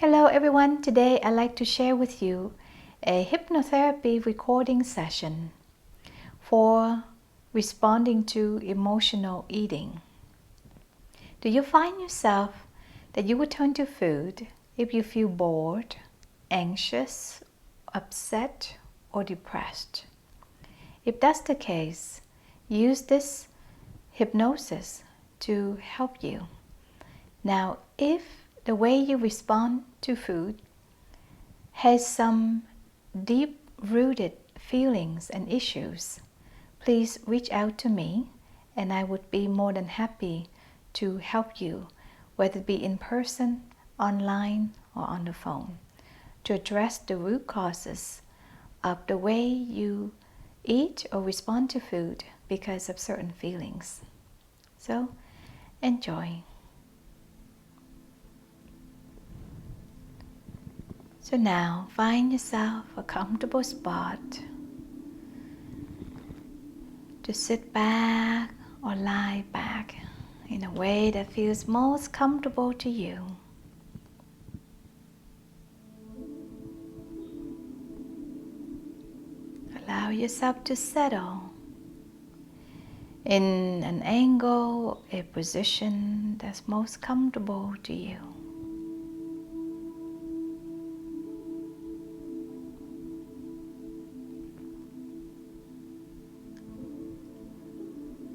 Hello everyone, today I'd like to share with you a hypnotherapy recording session for responding to emotional eating. Do you find yourself that you would turn to food if you feel bored, anxious, upset, or depressed? If that's the case, use this hypnosis to help you. Now, if the way you respond to food has some deep-rooted feelings and issues, please reach out to me and I would be more than happy to help you, whether it be in person, online, or on the phone, to address the root causes of the way you eat or respond to food because of certain feelings. So, enjoy. So now, find yourself a comfortable spot to sit back or lie back in a way that feels most comfortable to you. Allow yourself to settle in an angle, a position that's most comfortable to you.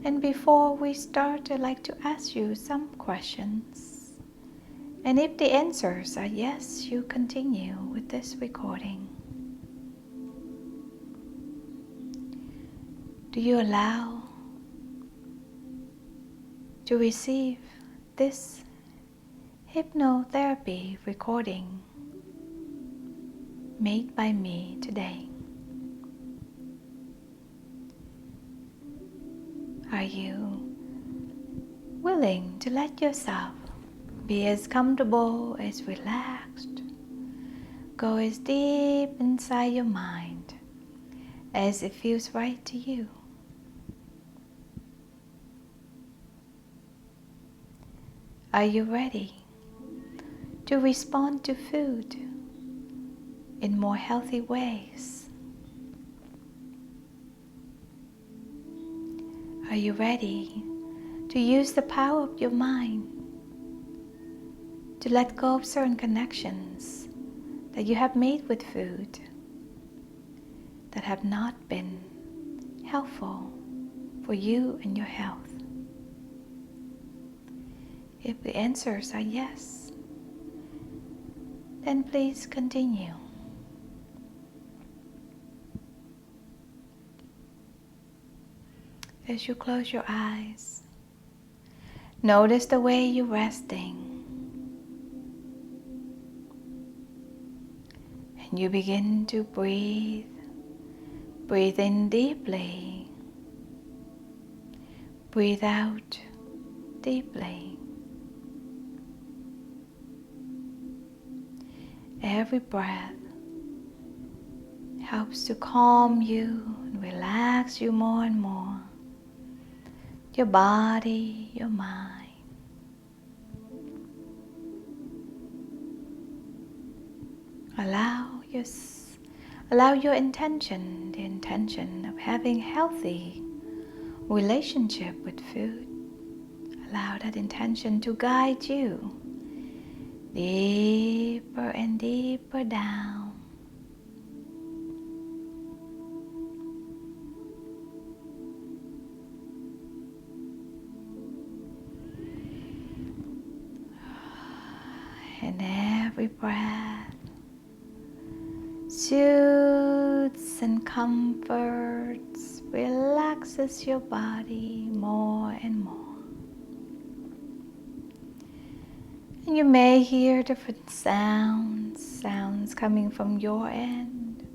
And before we start, I'd like to ask you some questions. And if the answers are yes, you continue with this recording. Do you allow to receive this hypnotherapy recording made by me today? Are you willing to let yourself be as comfortable, as relaxed, go as deep inside your mind as it feels right to you? Are you ready to respond to food in more healthy ways? Are you ready to use the power of your mind to let go of certain connections that you have made with food that have not been helpful for you and your health? If the answers are yes, then please continue. As you close your eyes, notice the way you're resting. And you begin to breathe. Breathe in deeply. Breathe out deeply. Every breath helps to calm you and relax you more and more. Your body, your mind. Allow your intention, the intention of having healthy relationship with food. Allow that intention to guide you deeper and deeper down. And every breath soothes and comforts, relaxes your body more and more. And you may hear different sounds coming from your end,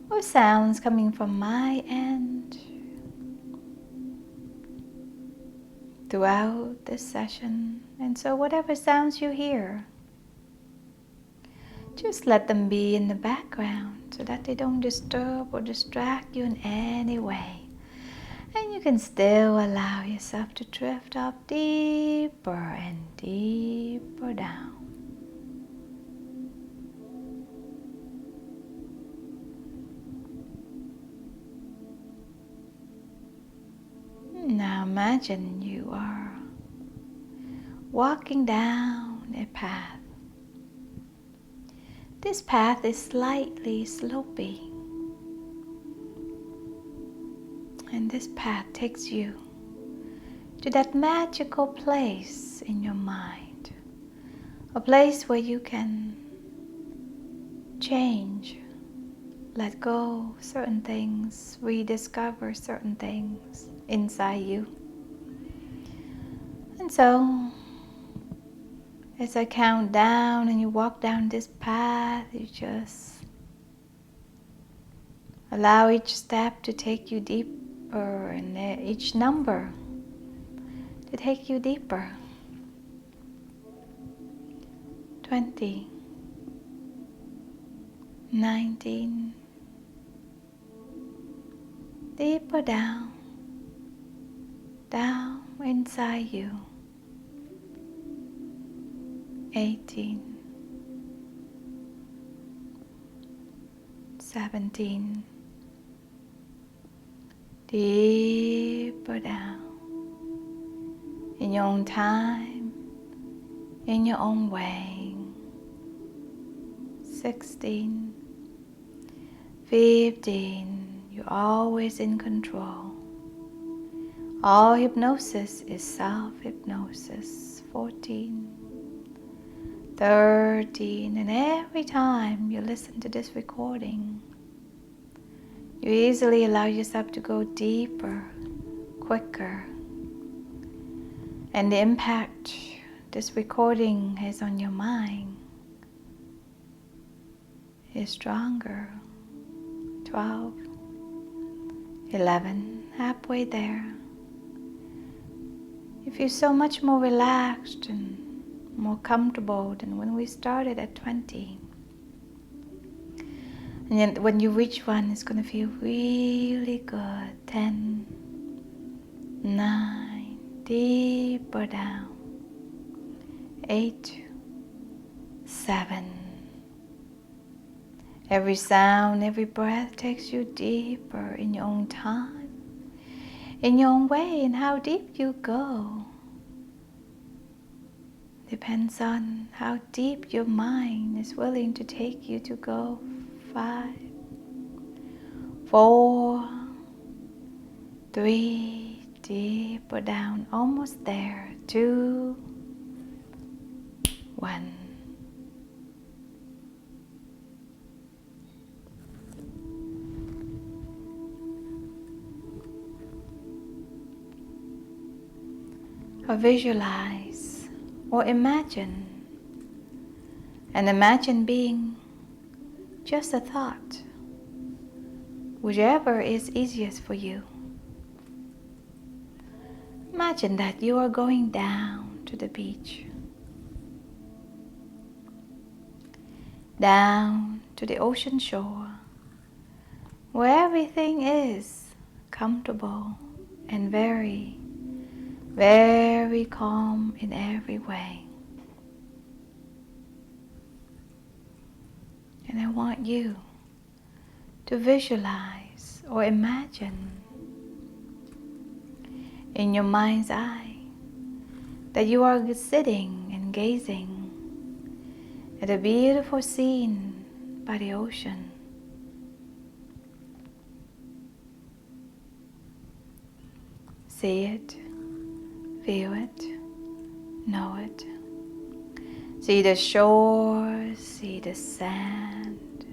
or sounds coming from my end. Throughout this session, and so whatever sounds you hear, just let them be in the background so that they don't disturb or distract you in any way. And you can still allow yourself to drift off deeper and deeper down. Now imagine you are walking down a path. This path is slightly slopey, and this path takes you to that magical place in your mind, a place where you can change, let go certain things, rediscover certain things inside you. And so, as I count down and you walk down this path, you just allow each step to take you deeper, and each number to take you deeper. 20, 19, deeper down, down inside you. 18, 17, deeper down, in your own time, in your own way. 16, 15, you're always in control. All hypnosis is self-hypnosis. 14, 13, and every time you listen to this recording, you easily allow yourself to go deeper, quicker, and the impact this recording has on your mind is stronger. 12, 11, halfway there. You feel so much more relaxed and more comfortable than when we started at 20. And then when you reach 1, it's going to feel really good. 10, 9, deeper down. 8, 7. Every sound, every breath takes you deeper in your own time, in your own way, and how deep you go depends on how deep your mind is willing to take you to go. 5, 4, 3, deeper down, almost there. 2, 1. Or visualize or imagine, and imagine being just a thought, whichever is easiest for you. Imagine that you are going down to the beach, down to the ocean shore, where everything is comfortable and very, very calm in every way. And I want you to visualize or imagine in your mind's eye that you are sitting and gazing at a beautiful scene by the ocean. See it, feel it, know it. See the shore, see the sand.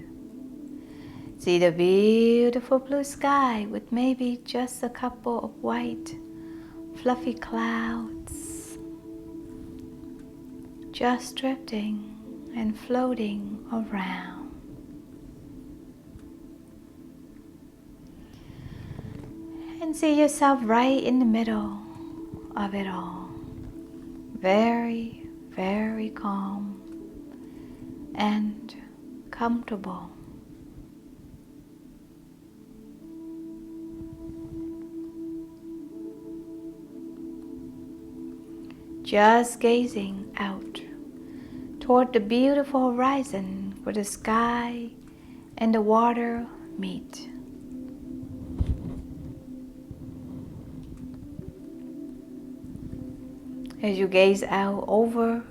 See the beautiful blue sky with maybe just a couple of white, fluffy clouds just drifting and floating around. And see yourself right in the middle of it all. Very, very calm and comfortable. Just gazing out toward the beautiful horizon where the sky and the water meet. as you gaze out over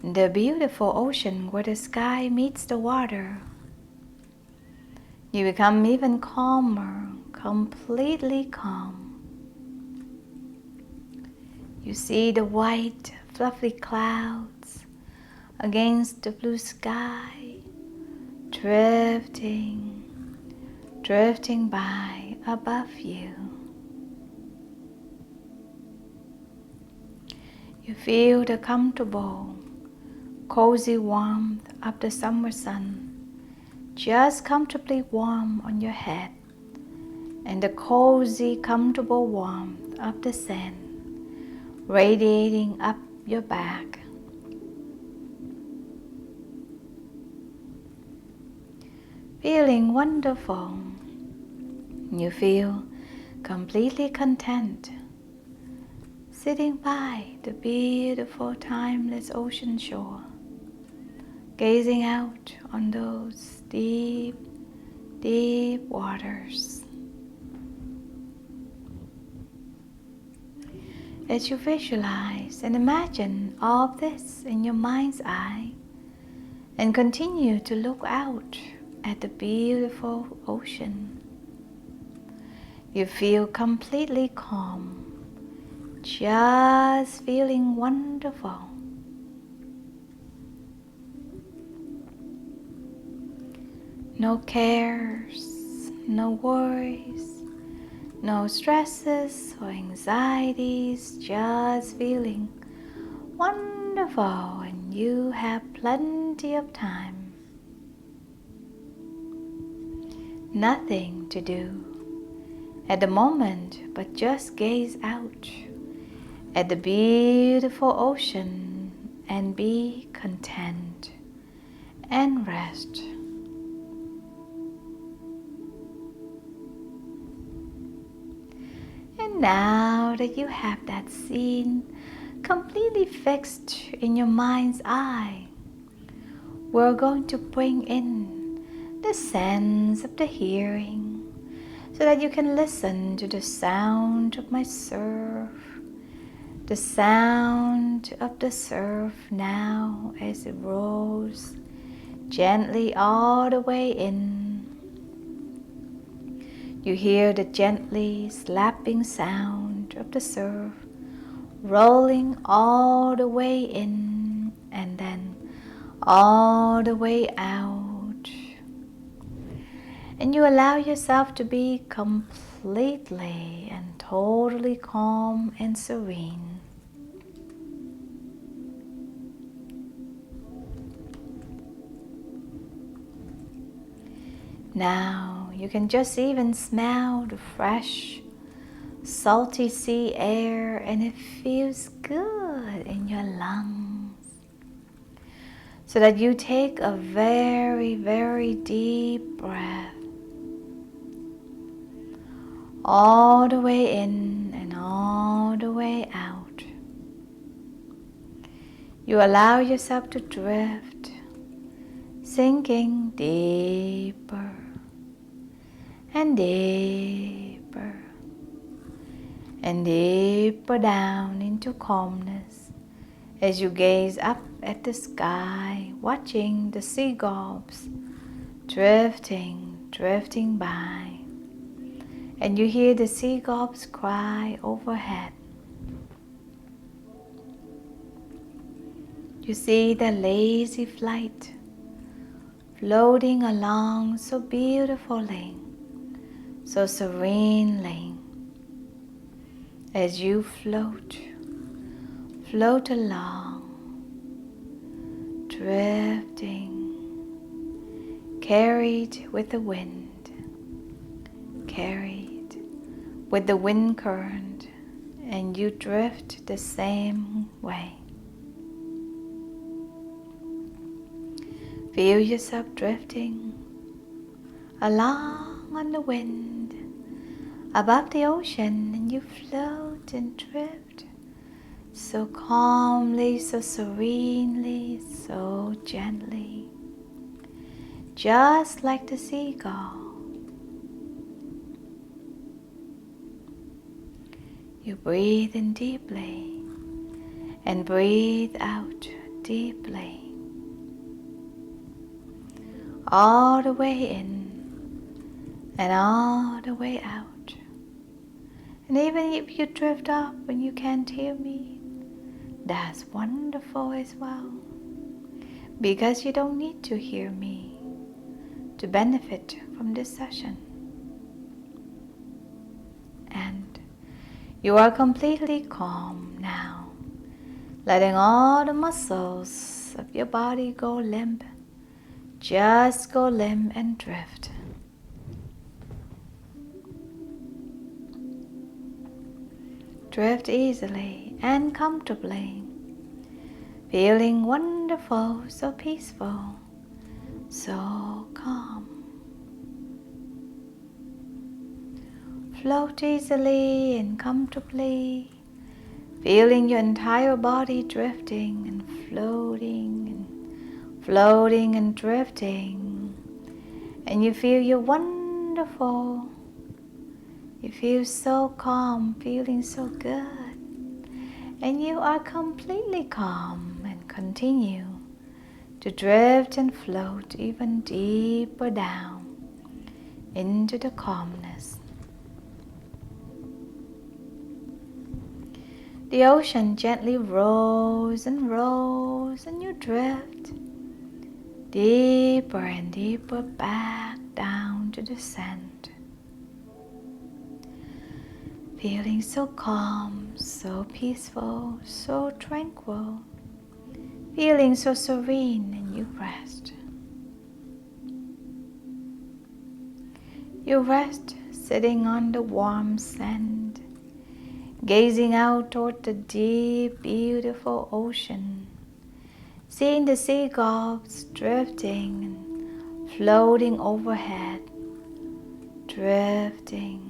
the beautiful ocean where the sky meets the water. You become even calmer, completely calm. You see the white, fluffy clouds against the blue sky, drifting by above you. You feel the comfortable, cozy warmth of the summer sun, just comfortably warm on your head, and the cozy, comfortable warmth of the sand radiating up your back. Feeling wonderful, you feel completely content, sitting by the beautiful, timeless ocean shore, gazing out on those deep, deep waters. As you visualize and imagine all of this in your mind's eye, and continue to look out at the beautiful ocean, you feel completely calm, just feeling wonderful. No cares, no worries, no stresses or anxieties, just feeling wonderful, and you have plenty of time. Nothing to do at the moment but just gaze out at the beautiful ocean and be content and rest. And now that you have that scene completely fixed in your mind's eye, we're going to bring in the sense of the hearing so that you can listen to the sound of my surf, the sound of the surf now as it rolls gently all the way in. You hear the gently slapping sound of the surf rolling all the way in and then all the way out. And you allow yourself to be completely and totally calm and serene. Now you can just even smell the fresh, salty sea air, and it feels good in your lungs. So that you take a very, very deep breath all the way in and all the way out. You allow yourself to drift, sinking deeper and deeper and deeper down into calmness as you gaze up at the sky, watching the seagulls drifting by. And you hear the seagulls cry overhead. You see the lazy flight floating along so beautifully, so serenely, as you float along, drifting, carried with the wind, carried with the wind current, and you drift the same way. Feel yourself drifting along on the wind above the ocean, and you float and drift so calmly, so serenely, so gently, just like the seagull. You breathe in deeply and breathe out deeply, all the way in and all the way out. And even if you drift off and you can't hear me, that's wonderful as well, because you don't need to hear me to benefit from this session. And you are completely calm now, letting all the muscles of your body go limp. Just go limp and drift. Drift easily and comfortably, feeling wonderful, so peaceful, so calm. Float easily and comfortably, feeling your entire body drifting and floating and floating and drifting. And you feel you're wonderful. You feel so calm, feeling so good. And you are completely calm and continue to drift and float even deeper down into the calmness. The ocean gently rolls and rolls, and you drift deeper and deeper back down to the sand. Feeling so calm, so peaceful, so tranquil. Feeling so serene, and you rest. You rest sitting on the warm sand, gazing out toward the deep, beautiful ocean, seeing the seagulls drifting and floating overhead, drifting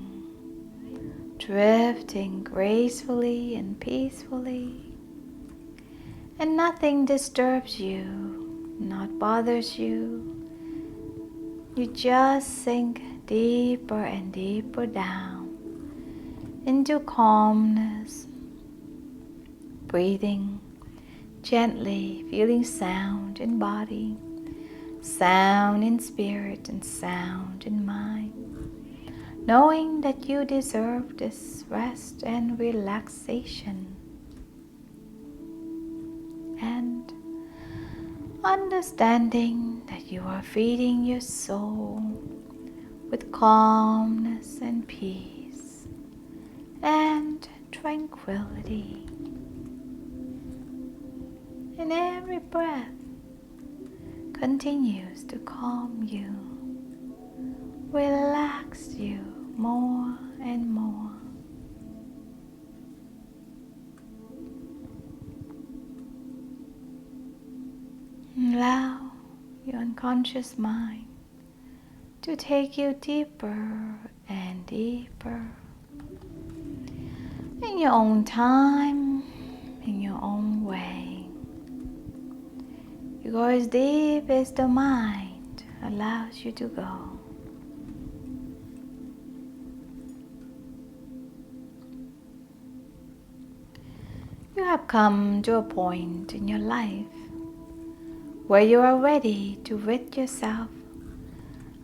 gracefully and peacefully. And nothing disturbs you, not bothers you. You just sink deeper and deeper down into calmness, breathing gently, feeling sound in body, sound in spirit, and sound in mind, knowing that you deserve this rest and relaxation, and understanding that you are feeding your soul with calmness and peace and tranquility. And every breath continues to calm you, relax you more and more. Allow your unconscious mind to take you deeper and deeper in your own time, in your own way. You go as deep as the mind allows you to go. You have come to a point in your life where you are ready to rid yourself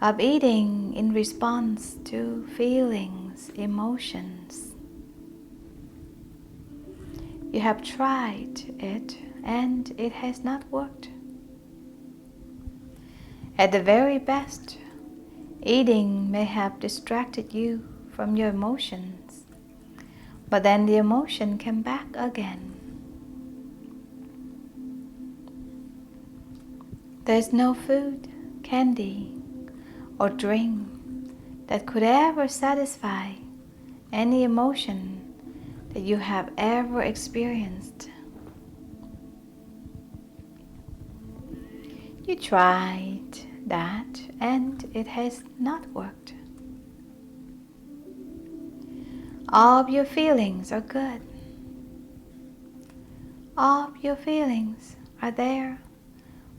of eating in response to feelings, emotions. You have tried it and it has not worked. At the very best, eating may have distracted you from your emotions, but then the emotion came back again. There's no food, candy, or drink that could ever satisfy any emotion that you have ever experienced. You tried that and it has not worked. All of your feelings are good. All of your feelings are there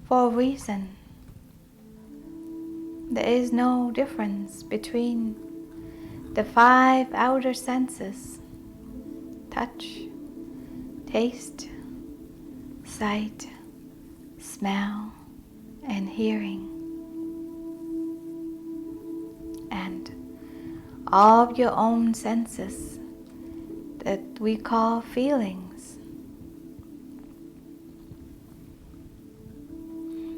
for a reason. There is no difference between the 5 outer senses: touch, taste, sight, smell, and hearing, and all of your own senses that we call feelings.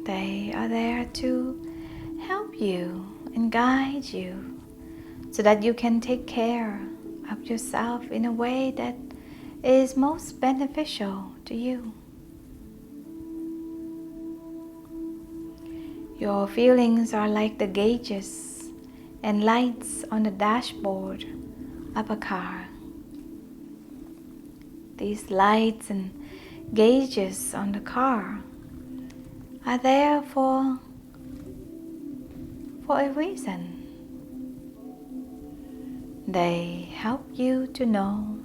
They are there to help you and guide you so that you can take care of yourself in a way that is most beneficial to you. Your feelings are like the gauges and lights on the dashboard of a car. These lights and gauges on the car are there for a reason. They help you to know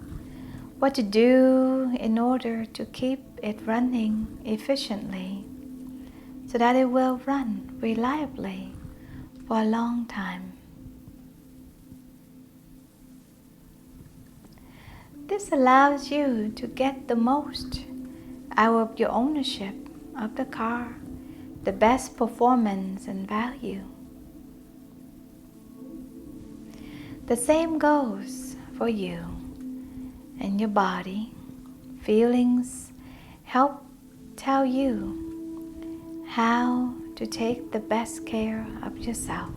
what to do in order to keep it running efficiently so that it will run reliably for a long time. This allows you to get the most out of your ownership of the car, the best performance and value. The same goes for you and your body. Feelings help tell you how to take the best care of yourself.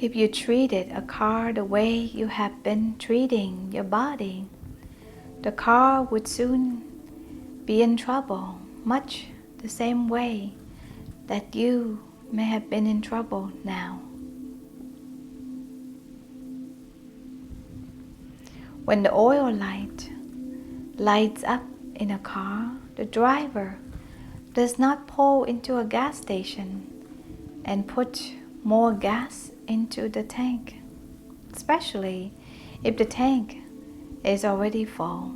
If you treated a car the way you have been treating your body, the car would soon be in trouble, much the same way that you may have been in trouble now. When the oil light lights up in a car, the driver does not pull into a gas station and put more gas into the tank, especially if the tank is already full.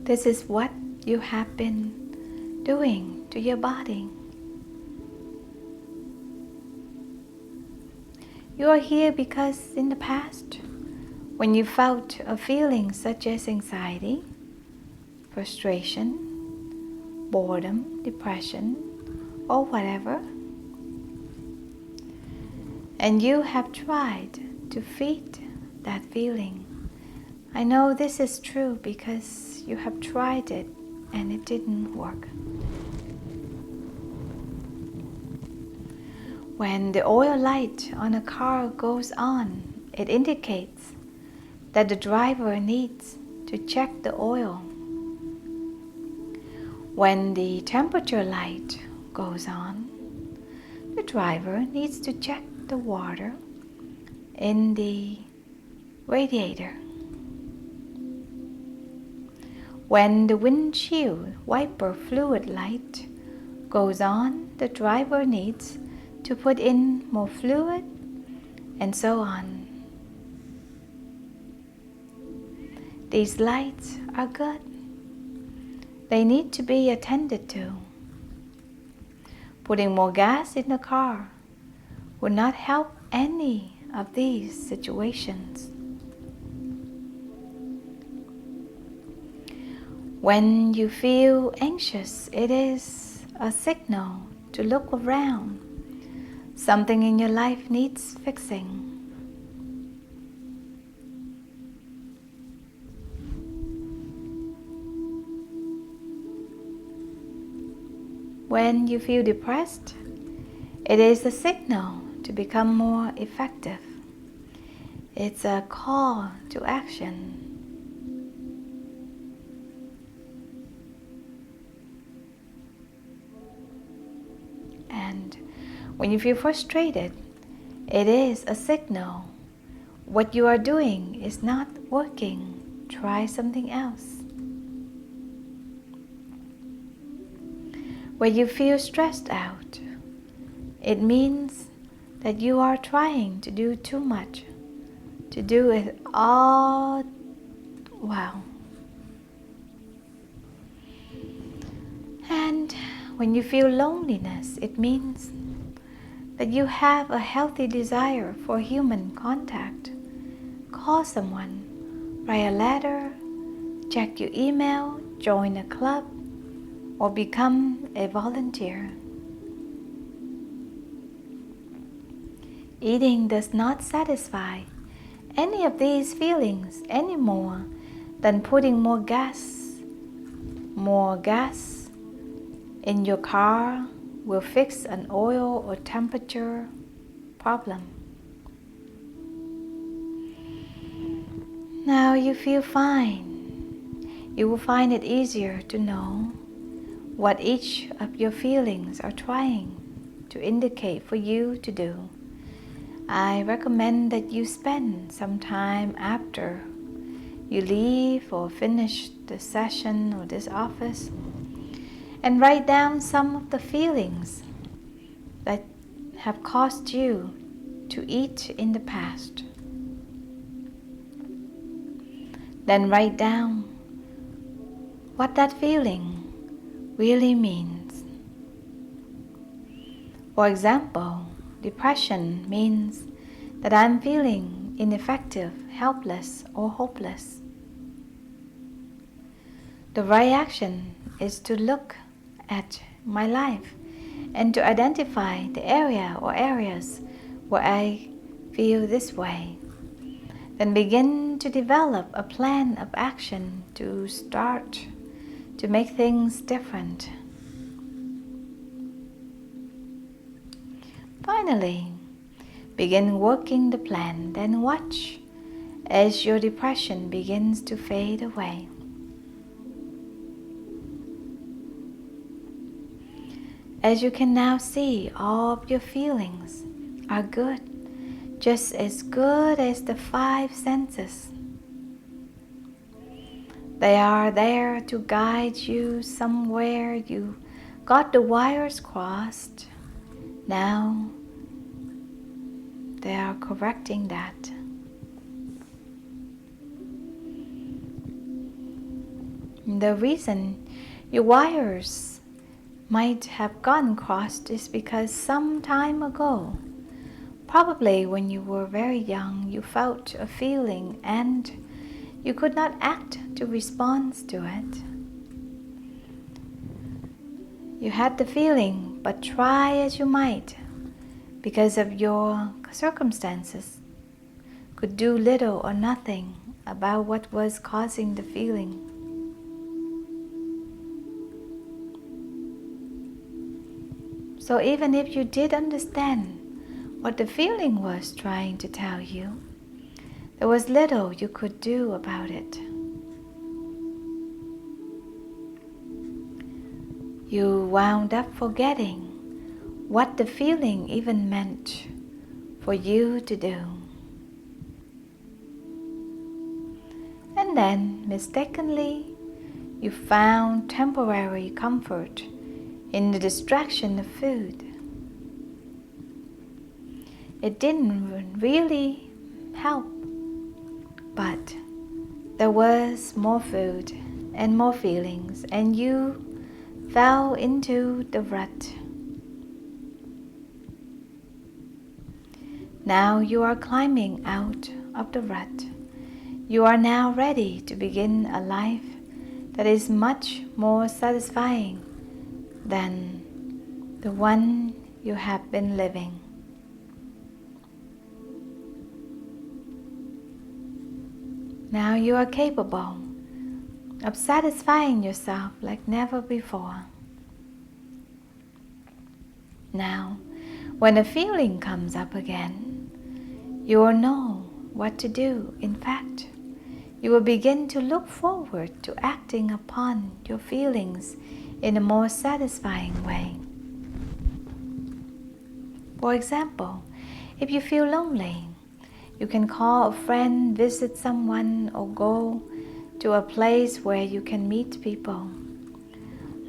This is what you have been doing to your body. You are here because in the past, when you felt a feeling such as anxiety, frustration, boredom, depression, or whatever, and you have tried to feed that feeling. I know this is true because you have tried it and it didn't work. When the oil light on a car goes on, it indicates that the driver needs to check the oil. When the temperature light goes on, the driver needs to check the water in the radiator. When the windshield wiper fluid light goes on, the driver needs to put in more fluid, and so on. These lights are good. They need to be attended to. Putting more gas in the car would not help any of these situations. When you feel anxious, it is a signal to look around. Something in your life needs fixing. When you feel depressed, it is a signal to become more effective. It's a call to action. And when you feel frustrated, it is a signal. What you are doing is not working. Try something else. When you feel stressed out, it means that you are trying to do too much, to do it all well. And when you feel loneliness, it means that you have a healthy desire for human contact. Call someone, write a letter, check your email, join a club, or become a volunteer. Eating does not satisfy any of these feelings any more than putting more gas in your car will fix an oil or temperature problem. Now you feel fine. You will find it easier to know what each of your feelings are trying to indicate for you to do. I recommend that you spend some time after you leave or finish the session or this office and write down some of the feelings that have caused you to eat in the past. Then write down what that feeling really means. For example, depression means that I'm feeling ineffective, helpless, or hopeless. The right action is to look at my life and to identify the area or areas where I feel this way. Then begin to develop a plan of action to start to make things different. Finally, begin working the plan, then watch as your depression begins to fade away. As you can now see, all of your feelings are good, just as good as the 5 senses. They are there to guide you somewhere. You got the wires crossed. Now they are correcting that. The reason your wires might have gotten crossed is because some time ago, probably when you were very young, you felt a feeling and you could not act to respond to it. You had the feeling, but try as you might, because of your circumstances, could do little or nothing about what was causing the feeling. So even if you did understand what the feeling was trying to tell you, there was little you could do about it. You wound up forgetting what the feeling even meant for you to do. And then, mistakenly, you found temporary comfort in the distraction of food. It didn't really help, but there was more food and more feelings, and you fell into the rut. Now you are climbing out of the rut. You are now ready to begin a life that is much more satisfying than the one you have been living. Now you are capable of satisfying yourself like never before. Now, when a feeling comes up again, you will know what to do. In fact, you will begin to look forward to acting upon your feelings in a more satisfying way. For example, if you feel lonely, you can call a friend, visit someone, or go to a place where you can meet people.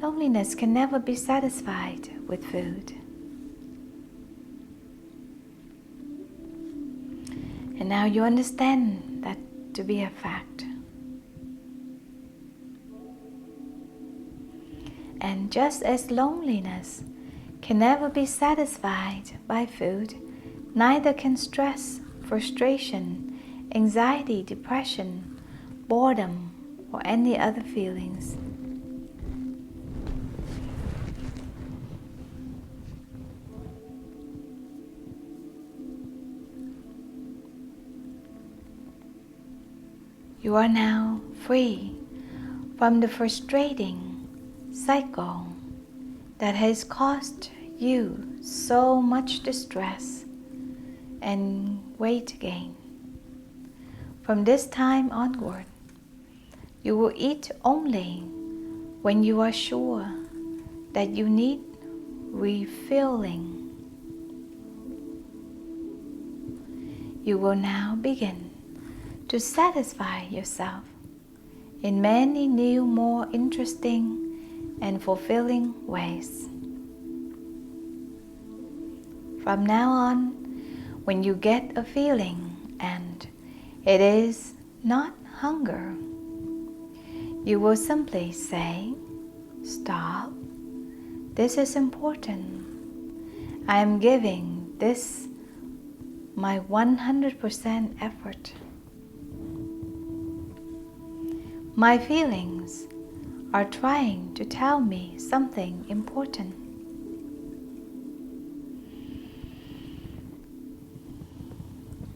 Loneliness can never be satisfied with food. And now you understand that to be a fact. And And just as loneliness can never be satisfied by food, neither can stress, frustration, anxiety, depression, boredom, or any other feelings. You are now free from the frustrating cycle that has caused you so much distress and weight gain. From this time onward, you will eat only when you are sure that you need refilling. You will now begin to satisfy yourself in many new, more interesting and fulfilling ways. From now on, when you get a feeling and it is not hunger, you will simply say, "Stop. This is important. I am giving this my 100% effort. My feelings are trying to tell me something important."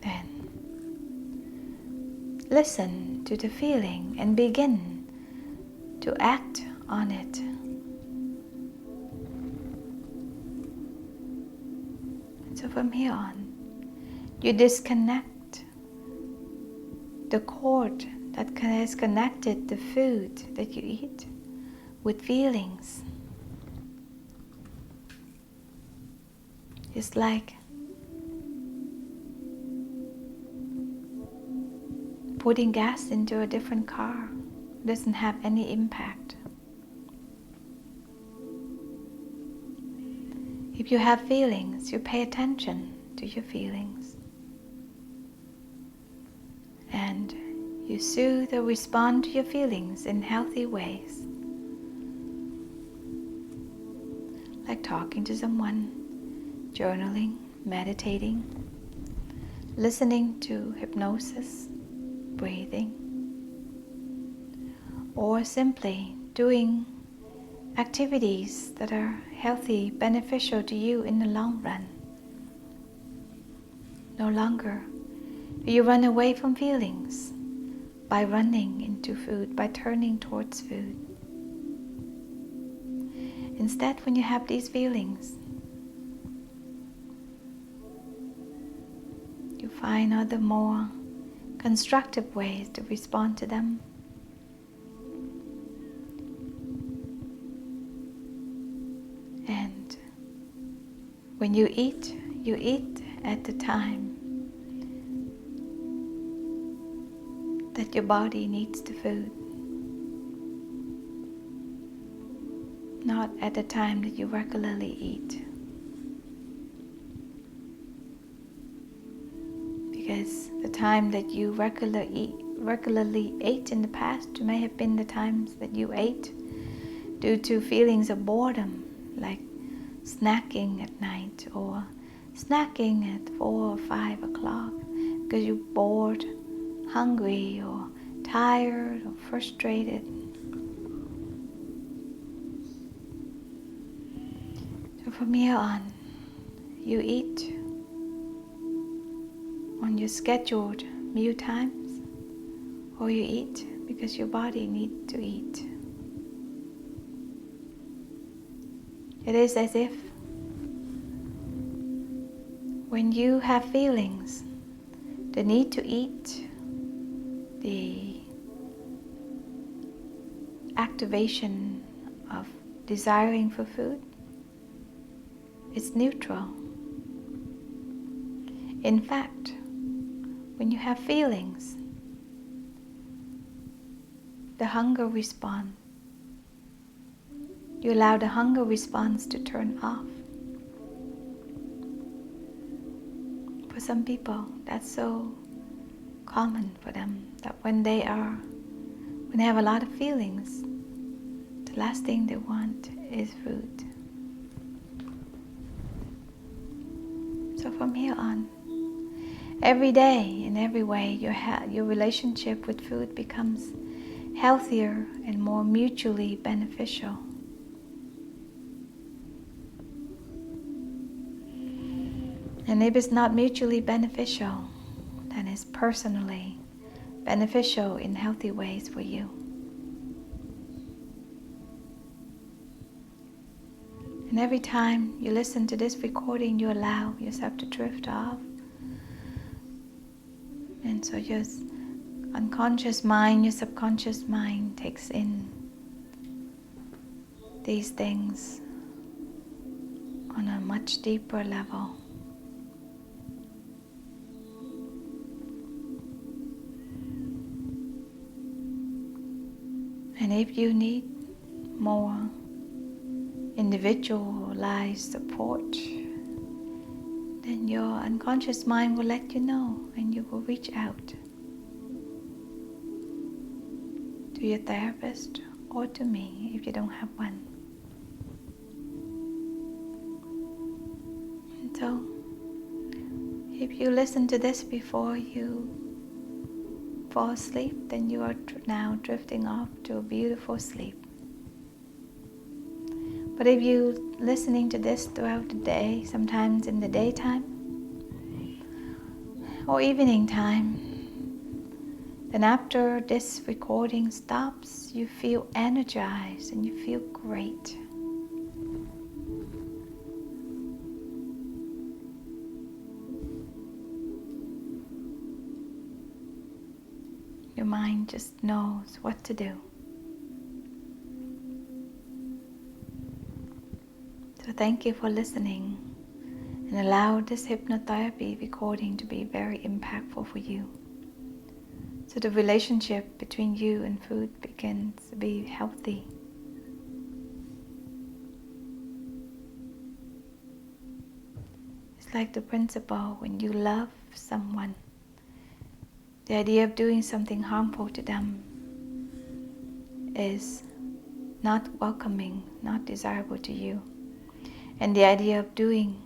Then listen to the feeling and begin to act on it. So from here on, you disconnect the cord that has connected the food that you eat with feelings. It's like putting gas into a different car. It doesn't have any impact. If you have feelings, you pay attention to your feelings. And you soothe or respond to your feelings in healthy ways. Like talking to someone, journaling, meditating, listening to hypnosis, breathing, or simply doing activities that are healthy, beneficial to you in the long run. No longer do you run away from feelings by running into food, by turning towards food. Instead, when you have these feelings, you find other more constructive ways to respond to them. And when you eat at the time that your body needs the food, not at the time that you regularly eat. Because the time that you regularly ate in the past may have been the times that you ate due to feelings of boredom, like snacking at night or snacking at 4 or 5 o'clock because you're bored, hungry, or tired or frustrated. So from here on, you eat on your scheduled meal times, or you eat because your body needs to eat. It is as if when you have feelings, the need to eat, the activation of desiring for food, it's neutral. In fact, when you have feelings, the hunger response, you allow the hunger response to turn off. For some people, that's so common for them that when they have a lot of feelings, The last thing they want is food. So from here on, every day, in every way, your relationship with food becomes healthier and more mutually beneficial. And if it's not mutually beneficial, then it's personally beneficial in healthy ways for you. And every time you listen to this recording, you allow yourself to drift off. And so your unconscious mind, your subconscious mind takes in these things on a much deeper level. And if you need more individualized support, then your unconscious mind will let you know, and you will reach out to your therapist or to me if you don't have one. And so, if you listen to this before you fall asleep, then you are now drifting off to a beautiful sleep. But if you're listening to this throughout the day, sometimes in the daytime or evening time, then after this recording stops, you feel energized and you feel great. Your mind just knows what to do. So thank you for listening, and allow this hypnotherapy recording to be very impactful for you. So the relationship between you and food begins to be healthy. It's like the principle when you love someone, the idea of doing something harmful to them is not welcoming, not desirable to you. And the idea of doing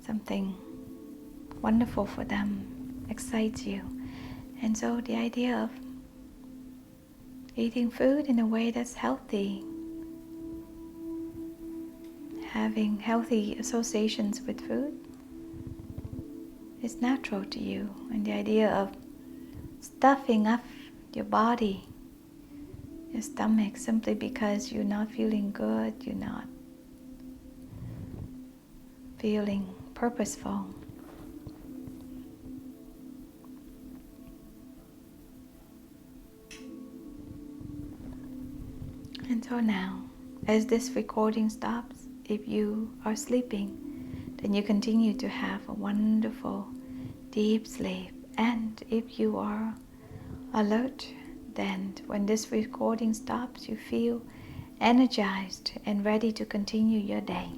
something wonderful for them excites you. And so the idea of eating food in a way that's healthy, having healthy associations with food, is natural to you. And the idea of stuffing up your body, your stomach, simply because you're not feeling good, you're not feeling purposeful, and so now, as this recording stops, if you are sleeping, then you continue to have a wonderful deep sleep. And if you are alert, then when this recording stops, you feel energized and ready to continue your day.